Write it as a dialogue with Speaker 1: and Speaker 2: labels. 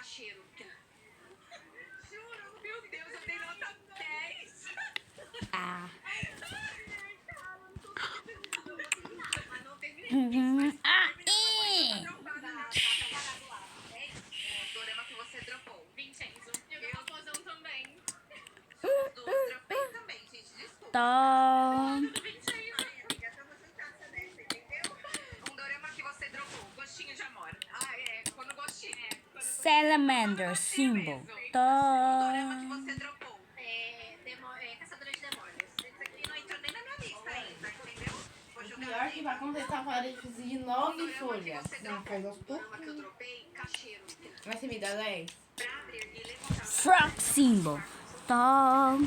Speaker 1: Cacheiro. Juro, meu Deus, eu dei nota 10.
Speaker 2: Ah.
Speaker 1: Mas não terminei.
Speaker 2: Ah,
Speaker 1: O dorama que você dropou. Vincenzo. Eu dei uma posão também. Do dropei também, gente. Desculpa.
Speaker 2: Tom.
Speaker 1: Do Vincenzo. Amiga, estamos juntas nessa, entendeu? Um dorama que você dropou. Gostinho de amor. Ah, é. Quando gostinho.
Speaker 2: Salamander symbol.
Speaker 1: Um dorama que
Speaker 2: Tom.
Speaker 1: você dropou. Caçadora de demônios. Esse aqui não entrou nem na minha lista ainda, entendeu? Vou jogar
Speaker 3: Pior que vai completar a parede de 9 folhas.
Speaker 4: Não, faz aos
Speaker 1: O dorama que eu
Speaker 4: poucos.
Speaker 1: dropei, cacheiro.
Speaker 3: Mas você me dá 10.
Speaker 1: Pra abrir e levantar.
Speaker 2: Frog symbol. Tom.